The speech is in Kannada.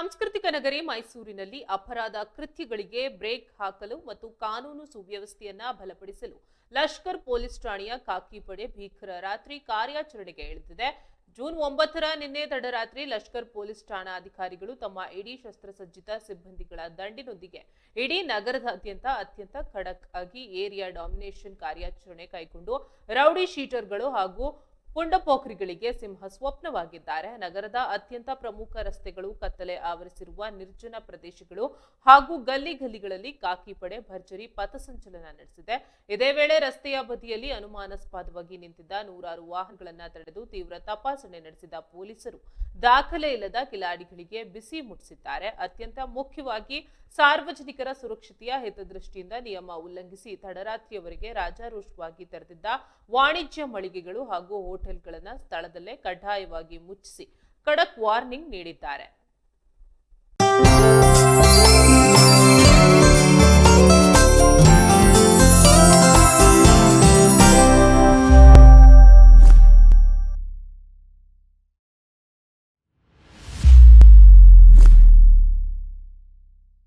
ಸಾಂಸ್ಕೃತಿಕ ನಗರಿ ಮೈಸೂರಿನಲ್ಲಿ ಅಪರಾಧ ಕೃತ್ಯಗಳಿಗೆ ಬ್ರೇಕ್ ಹಾಕಲು ಮತ್ತು ಕಾನೂನು ಸುವ್ಯವಸ್ಥೆಯನ್ನ ಬಲಪಡಿಸಲು ಲಷ್ಕರ್ ಪೊಲೀಸ್ ಠಾಣೆಯ ಖಾಕಿ ಪಡೆ ಭೀಕರ ರಾತ್ರಿ ಕಾರ್ಯಾಚರಣೆಗೆ ಇಳಿದಿದೆ. ಜೂನ್ 9ರ ನಿನ್ನೆ ತಡರಾತ್ರಿ ಲಷ್ಕರ್ ಪೊಲೀಸ್ ಠಾಣಾ ಅಧಿಕಾರಿಗಳು ತಮ್ಮ ಇಡೀ ಶಸ್ತ್ರಸಜ್ಜಿತ ಸಿಬ್ಬಂದಿಗಳ ದಂಡಿನೊಂದಿಗೆ ಇಡೀ ನಗರದಾದ್ಯಂತ ಅತ್ಯಂತ ಖಡಕ್ ಆಗಿ ಏರಿಯಾ ಡಾಮಿನೇಷನ್ ಕಾರ್ಯಾಚರಣೆ ಕೈಗೊಂಡು ರೌಡಿ ಶೀಟರ್ಗಳು ಹಾಗೂ ಪುಂಡಪೋಖ್ರಿಗಳಿಗೆ ಸಿಂಹ ಸ್ವಪ್ನವಾಗಿದ್ದಾರೆ. ನಗರದ ಅತ್ಯಂತ ಪ್ರಮುಖ ರಸ್ತೆಗಳು, ಕತ್ತಲೆ ಆವರಿಸಿರುವ ನಿರ್ಜನ ಪ್ರದೇಶಗಳು ಹಾಗೂ ಗಲ್ಲಿಗಳಲ್ಲಿ ಖಾಕಿ ಪಡೆ ಭರ್ಜರಿ ಪಥಸಂಚಲನ ನಡೆಸಿದೆ. ಇದೇ ವೇಳೆ ರಸ್ತೆಯ ಬದಿಯಲ್ಲಿ ಅನುಮಾನಾಸ್ಪದವಾಗಿ ನಿಂತಿದ್ದ ನೂರಾರು ವಾಹನಗಳನ್ನು ತಡೆದು ತೀವ್ರ ತಪಾಸಣೆ ನಡೆಸಿದ ಪೊಲೀಸರು ದಾಖಲೆ ಇಲ್ಲದ ಕಿಲಾಡಿಗಳಿಗೆ ಬಿಸಿ ಮುಟ್ಟಿಸಿದ್ದಾರೆ. ಅತ್ಯಂತ ಮುಖ್ಯವಾಗಿ ಸಾರ್ವಜನಿಕರ ಸುರಕ್ಷತೆಯ ಹಿತದೃಷ್ಟಿಯಿಂದ ನಿಯಮ ಉಲ್ಲಂಘಿಸಿ ತಡರಾತ್ರಿಯವರೆಗೆ ರಾಜಾರೋಷವಾಗಿ ತೆರೆದಿದ್ದ ವಾಣಿಜ್ಯ ಮಳಿಗೆಗಳು ಹಾಗೂ ಹೋಟೆಲ್ಗಳನ್ನು ಸ್ಥಳದಲ್ಲೇ ಕಡ್ಡಾಯವಾಗಿ ಮುಚ್ಚಿಸಿ ಖಡಕ್ ವಾರ್ನಿಂಗ್ ನೀಡಿದ್ದಾರೆ.